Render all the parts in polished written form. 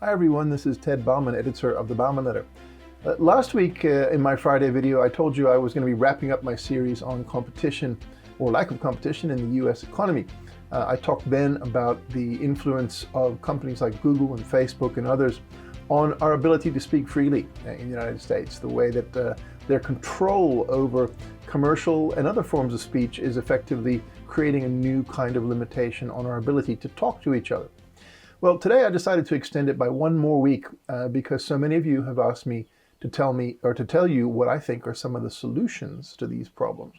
Hi everyone, this is Ted Bauman, editor of the Bauman Letter. Last week in my Friday video, I told you I was going to be wrapping up my series on competition or lack of competition in the US economy. I talked then about the influence of companies like Google and Facebook and others on our ability to speak freely in the United States, the way that their control over commercial and other forms of speech is effectively creating a new kind of limitation on our ability to talk to each other. Well, today I decided to extend it by one more week because so many of you have asked me to tell you what I think are some of the solutions to these problems.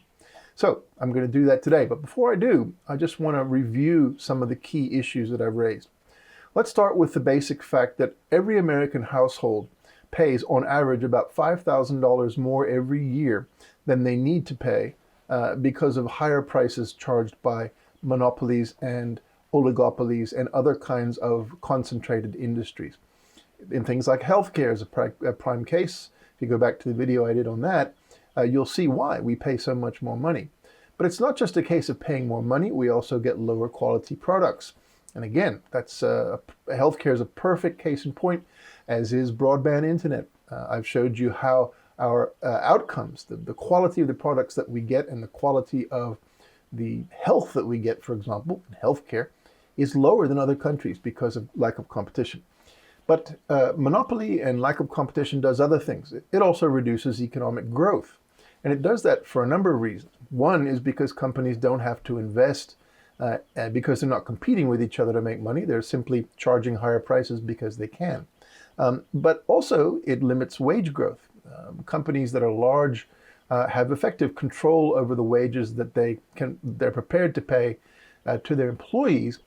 So I'm going to do that today. But before I do, I just want to review some of the key issues that I've raised. Let's start with the basic fact that every American household pays on average about $5,000 more every year than they need to pay because of higher prices charged by monopolies and oligopolies and other kinds of concentrated industries. In things like healthcare is a prime case. If you go back to the video I did on that, you'll see why we pay so much more money. But it's not just a case of paying more money, we also get lower quality products. And again, healthcare is a perfect case in point, as is broadband internet. I've showed you how our outcomes, the quality of the products that we get and the quality of the health that we get, for example, in healthcare, is lower than other countries because of lack of competition. But monopoly and lack of competition does other things. It also reduces economic growth. And it does that for a number of reasons. One is because companies don't have to invest because they're not competing with each other to make money. They're simply charging higher prices because they can. But also it limits wage growth. Companies that are large have effective control over the wages that they're prepared to pay to their employees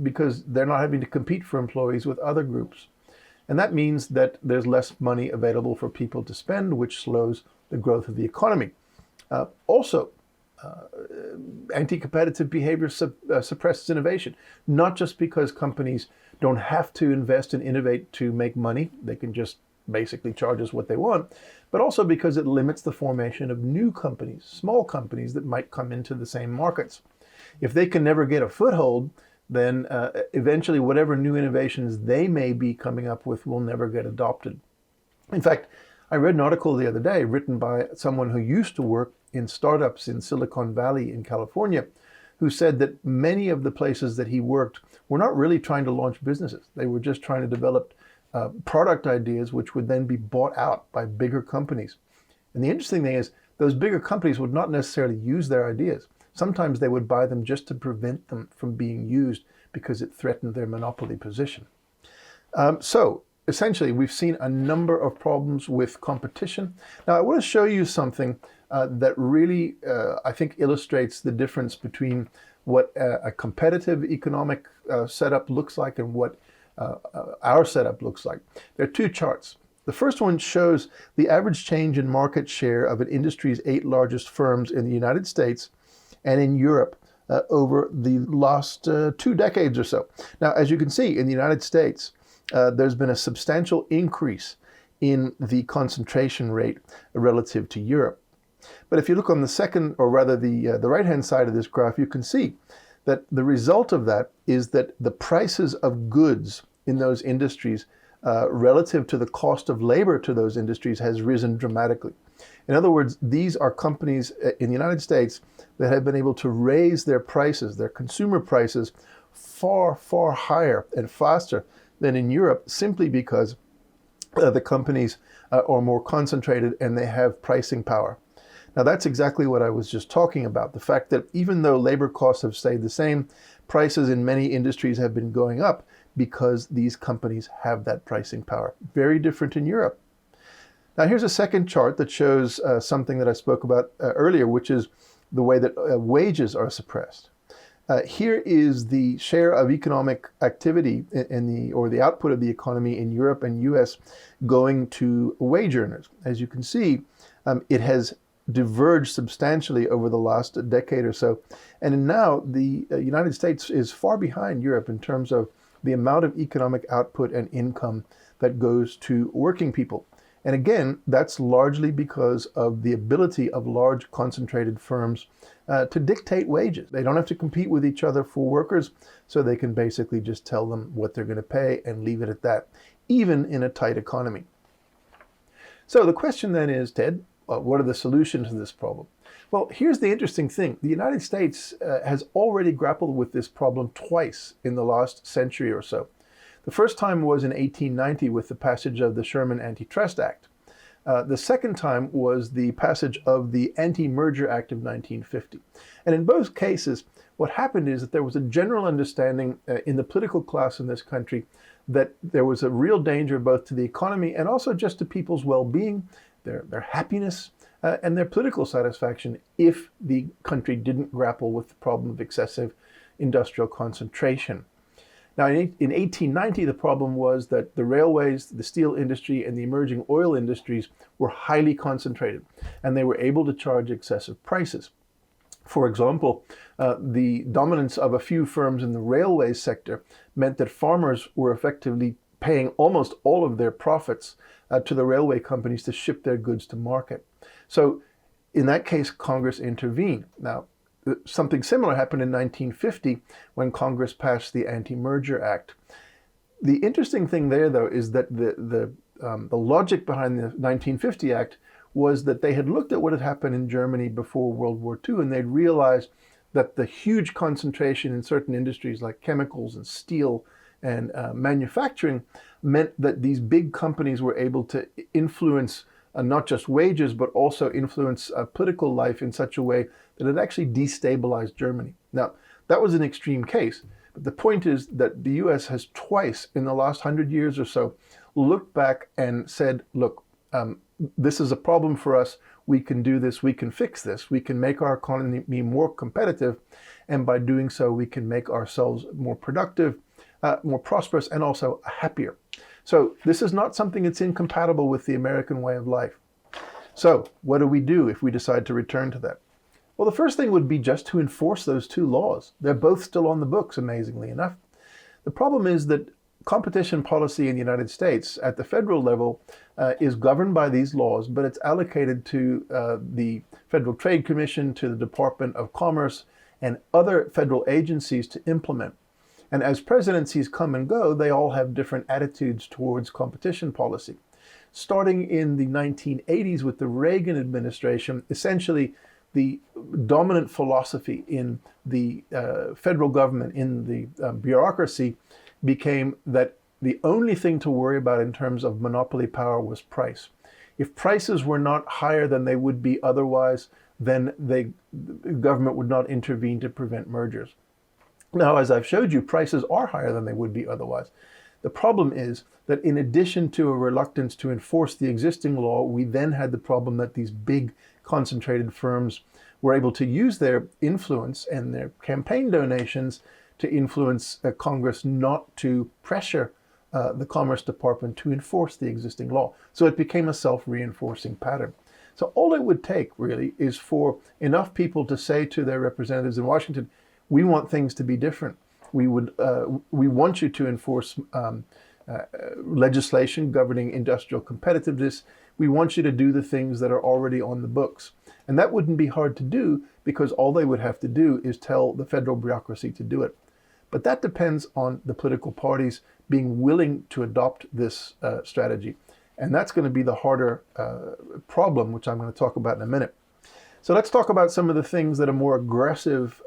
because they're not having to compete for employees with other groups. And that means that there's less money available for people to spend, which slows the growth of the economy. Also, anti-competitive behavior suppresses innovation, not just because companies don't have to invest and innovate to make money. They can just basically charge us what they want, but also because it limits the formation of new companies, small companies that might come into the same markets. If they can never get a foothold, then eventually whatever new innovations they may be coming up with will never get adopted. In fact, I read an article the other day written by someone who used to work in startups in Silicon Valley in California, who said that many of the places that he worked were not really trying to launch businesses. They were just trying to develop product ideas which would then be bought out by bigger companies. And the interesting thing is those bigger companies would not necessarily use their ideas. Sometimes they would buy them just to prevent them from being used because it threatened their monopoly position. So essentially, we've seen a number of problems with competition. Now, I want to show you something that really, I think, illustrates the difference between what a competitive economic setup looks like and what our setup looks like. There are two charts. The first one shows the average change in market share of an industry's 8 largest firms in the United States and in Europe over the last 2 decades or so. Now, as you can see, in the United States, there's been a substantial increase in the concentration rate relative to Europe. But if you look on the second, or rather the right-hand side of this graph, you can see that the result of that is that the prices of goods in those industries relative to the cost of labor to those industries has risen dramatically. In other words, these are companies in the United States that have been able to raise their prices, their consumer prices, far, far higher and faster than in Europe, simply because the companies are more concentrated and they have pricing power. Now, that's exactly what I was just talking about. The fact that even though labor costs have stayed the same, prices in many industries have been going up because these companies have that pricing power. Very different in Europe. Now, here's a second chart that shows something that I spoke about earlier, which is the way that wages are suppressed. Here is the share of economic activity or the output of the economy in Europe and US going to wage earners. As you can see, it has diverged substantially over the last decade or so. And now the United States is far behind Europe in terms of the amount of economic output and income that goes to working people. And again, that's largely because of the ability of large concentrated firms to dictate wages. They don't have to compete with each other for workers, so they can basically just tell them what they're going to pay and leave it at that, even in a tight economy. So the question then is, Ted, what are the solutions to this problem? Well, here's the interesting thing. The United States has already grappled with this problem twice in the last century or so. The first time was in 1890 with the passage of the Sherman Antitrust Act. The second time was the passage of the Anti-Merger Act of 1950. And in both cases, what happened is that there was a general understanding in the political class in this country that there was a real danger both to the economy and also just to people's well-being, their happiness, and their political satisfaction if the country didn't grapple with the problem of excessive industrial concentration. Now, in 1890, the problem was that the railways, the steel industry, and the emerging oil industries were highly concentrated, and they were able to charge excessive prices. For example, the dominance of a few firms in the railway sector meant that farmers were effectively paying almost all of their profits to the railway companies to ship their goods to market. So in that case, Congress intervened. Now, something similar happened in 1950 when Congress passed the Anti-Merger Act. The interesting thing there, though, is that the logic behind the 1950 Act was that they had looked at what had happened in Germany before World War II, and they'd realized that the huge concentration in certain industries like chemicals and steel and manufacturing meant that these big companies were able to influence not just wages, but also influence political life in such a way that it actually destabilized Germany. Now, that was an extreme case, but the point is that the US has twice in the last 100 years or so looked back and said, look, this is a problem for us. We can do this. We can fix this. We can make our economy more competitive. And by doing so, we can make ourselves more productive, more prosperous, and also happier. So this is not something that's incompatible with the American way of life. So what do we do if we decide to return to that? Well, the first thing would be just to enforce those two laws. They're both still on the books, amazingly enough. The problem is that competition policy in the United States at the federal level is governed by these laws, but it's allocated to the Federal Trade Commission, to the Department of Commerce, and other federal agencies to implement. And as presidencies come and go, they all have different attitudes towards competition policy. Starting in the 1980s with the Reagan administration, essentially the dominant philosophy in the federal government, in the bureaucracy, became that the only thing to worry about in terms of monopoly power was price. If prices were not higher than they would be otherwise, then the government would not intervene to prevent mergers. Now, as I've showed you, prices are higher than they would be otherwise. The problem is that in addition to a reluctance to enforce the existing law, we then had the problem that these big concentrated firms were able to use their influence and their campaign donations to influence Congress not to pressure the Commerce Department to enforce the existing law. So it became a self-reinforcing pattern. So all it would take really is for enough people to say to their representatives in Washington, we want things to be different. We want you to enforce legislation governing industrial competitiveness. We want you to do the things that are already on the books. And that wouldn't be hard to do because all they would have to do is tell the federal bureaucracy to do it. But that depends on the political parties being willing to adopt this strategy. And that's going to be the harder problem, which I'm going to talk about in a minute. So let's talk about some of the things that a more aggressive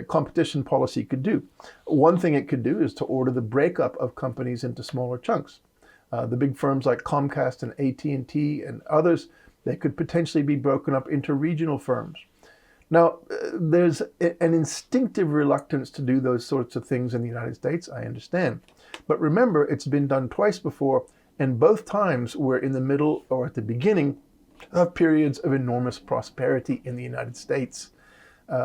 competition policy could do. One thing it could do is to order the breakup of companies into smaller chunks. The big firms like Comcast and AT&T and others, they could potentially be broken up into regional firms. Now, there's an instinctive reluctance to do those sorts of things in the United States, I understand. But remember, it's been done twice before, and both times were in the middle or at the beginning of periods of enormous prosperity in the United States,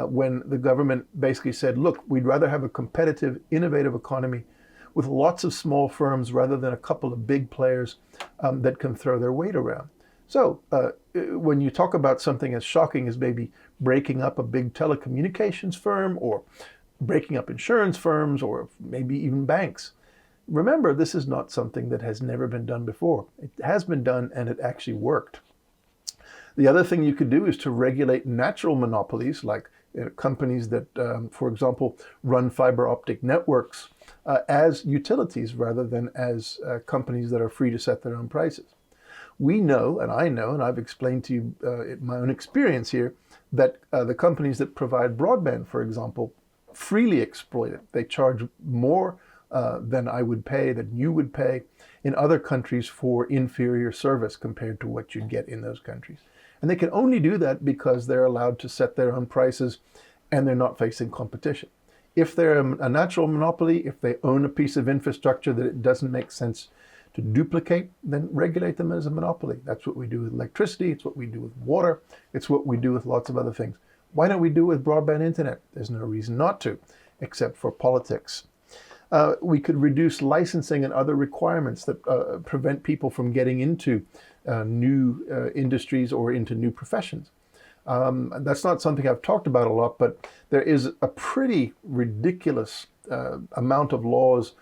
when the government basically said, look, we'd rather have a competitive, innovative economy with lots of small firms rather than a couple of big players that can throw their weight around. So when you talk about something as shocking as maybe breaking up a big telecommunications firm or breaking up insurance firms or maybe even banks, Remember, this is not something that has never been done before. It has been done and it actually worked. The other thing you could do is to regulate natural monopolies like companies that, for example, run fiber optic networks as utilities rather than as companies that are free to set their own prices. We know, and I know, and I've explained to you my own experience here, that the companies that provide broadband, for example, freely exploit it. They charge more than I would pay, than you would pay in other countries for inferior service compared to what you'd get in those countries. And they can only do that because they're allowed to set their own prices and they're not facing competition. If they're a natural monopoly, if they own a piece of infrastructure that it doesn't make sense to duplicate, then regulate them as a monopoly. That's what we do with electricity, it's what we do with water, it's what we do with lots of other things. Why don't we do it with broadband internet? There's no reason not to, except for politics. We could reduce licensing and other requirements that prevent people from getting into new industries or into new professions. That's not something I've talked about a lot, but there is a pretty ridiculous amount of laws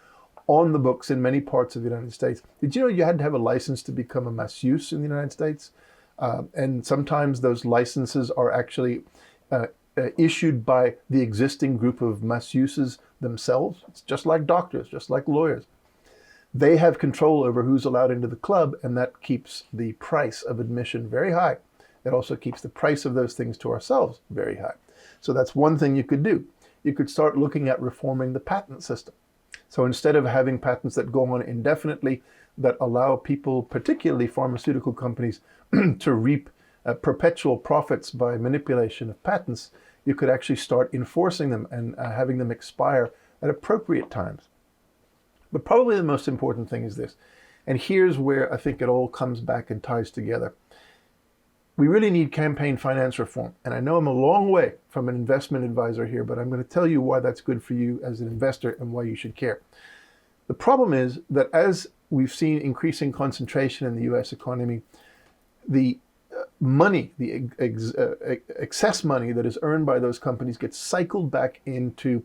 on the books in many parts of the United States. Did you know you had to have a license to become a masseuse in the United States? And sometimes those licenses are actually issued by the existing group of masseuses themselves. It's just like doctors, just like lawyers. They have control over who's allowed into the club, and that keeps the price of admission very high. It also keeps the price of those things to ourselves very high. So that's one thing you could do. You could start looking at reforming the patent system. So instead of having patents that go on indefinitely, that allow people, particularly pharmaceutical companies, to reap perpetual profits by manipulation of patents, you could actually start enforcing them and having them expire at appropriate times. But probably the most important thing is this, and here's where I think it all comes back and ties together. We really need campaign finance reform. And I know I'm a long way from an investment advisor here, but I'm going to tell you why that's good for you as an investor and why you should care. The problem is that as we've seen increasing concentration in the US economy, the money, the excess money that is earned by those companies gets cycled back into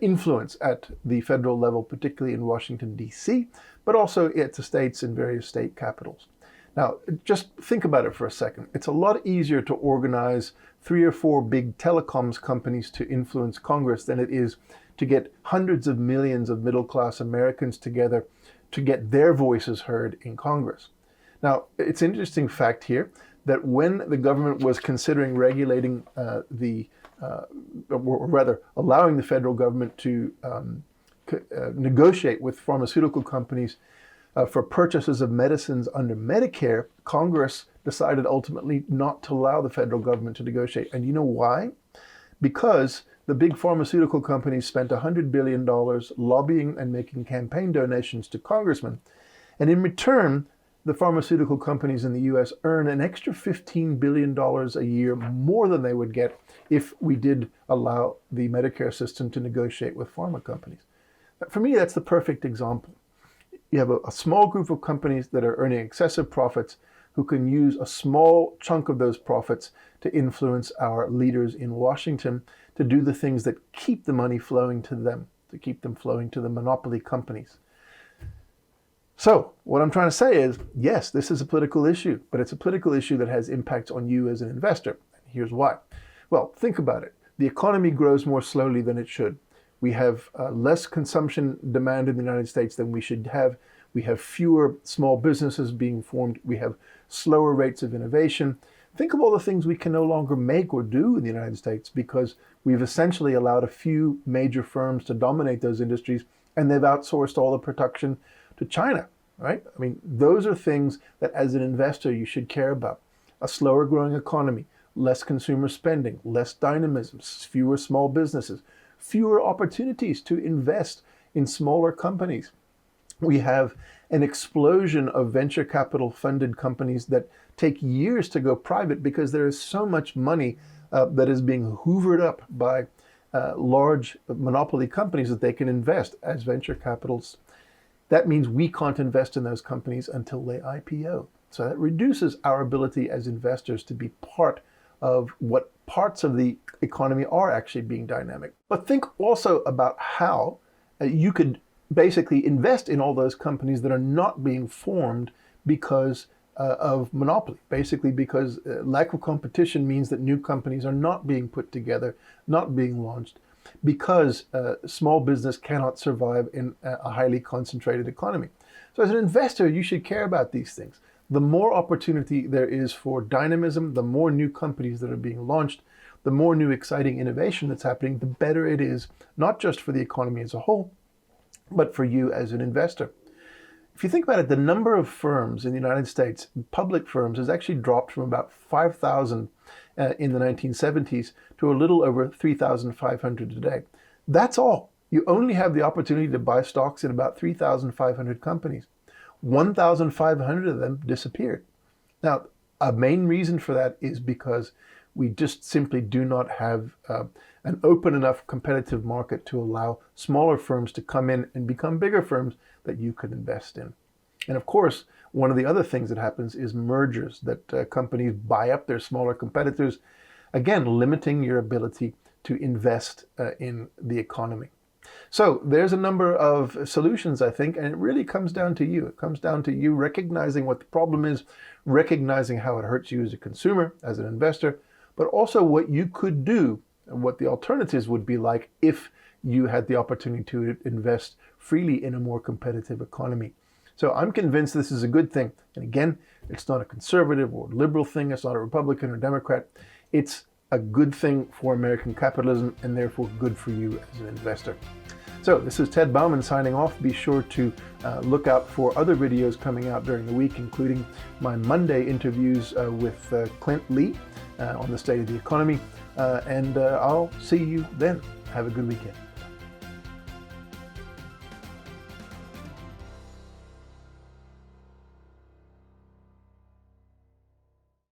influence at the federal level, particularly in Washington, D.C., but also at the states and various state capitals. Now, just think about it for a second. It's a lot easier to organize 3 or 4 big telecoms companies to influence Congress than it is to get hundreds of millions of middle-class Americans together to get their voices heard in Congress. Now, it's an interesting fact here that when the government was considering regulating or rather allowing the federal government to negotiate with pharmaceutical companies for purchases of medicines under Medicare, Congress decided ultimately not to allow the federal government to negotiate. And you know why? Because the big pharmaceutical companies spent $100 billion lobbying and making campaign donations to congressmen. And in return, the pharmaceutical companies in the US earn an extra $15 billion a year more than they would get if we did allow the Medicare system to negotiate with pharma companies. For me, that's the perfect example. You have a small group of companies that are earning excessive profits who can use a small chunk of those profits to influence our leaders in Washington to do the things that keep the money flowing to them, to keep them flowing to the monopoly companies. So what I'm trying to say is, yes, this is a political issue, but it's a political issue that has impacts on you as an investor. Here's why. Well, think about it. The economy grows more slowly than it should. We have less consumption demand in the United States than we should have. We have fewer small businesses being formed. We have slower rates of innovation. Think of all the things we can no longer make or do in the United States because we've essentially allowed a few major firms to dominate those industries, and they've outsourced all the production to China, right? I mean, those are things that as an investor you should care about. A slower growing economy, less consumer spending, less dynamism, fewer small businesses, fewer opportunities to invest in smaller companies. We have an explosion of venture capital funded companies that take years to go private because there is so much money that is being hoovered up by large monopoly companies that they can invest as venture capitals. That means we can't invest in those companies until they IPO. So that reduces our ability as investors to be part of what parts of the economy are actually being dynamic. But think also about how you could basically invest in all those companies that are not being formed because of monopoly. Basically, because lack of competition means that new companies are not being put together, not being launched, because small business cannot survive in a highly concentrated economy. So as an investor, you should care about these things. The more opportunity there is for dynamism, the more new companies that are being launched, the more new exciting innovation that's happening, the better it is, not just for the economy as a whole, but for you as an investor. If you think about it, the number of firms in the United States, public firms, has actually dropped from about 5,000 in the 1970s to a little over 3,500 today. That's all. You only have the opportunity to buy stocks in about 3,500 companies. 1,500 of them disappeared. Now, a main reason for that is because we just simply do not have an open enough competitive market to allow smaller firms to come in and become bigger firms that you could invest in. And of course, one of the other things that happens is mergers, that companies buy up their smaller competitors, again, limiting your ability to invest in the economy. So there's a number of solutions, I think, and it really comes down to you. It comes down to you recognizing what the problem is, recognizing how it hurts you as a consumer, as an investor, but also what you could do and what the alternatives would be like if you had the opportunity to invest freely in a more competitive economy. So I'm convinced this is a good thing. And again, it's not a conservative or liberal thing. It's not a Republican or Democrat. It's a good thing for American capitalism and therefore good for you as an investor. So this is Ted Bauman signing off. Be sure to look out for other videos coming out during the week, including my Monday interviews with Clint Lee on the state of the economy. And I'll see you then. Have a good weekend.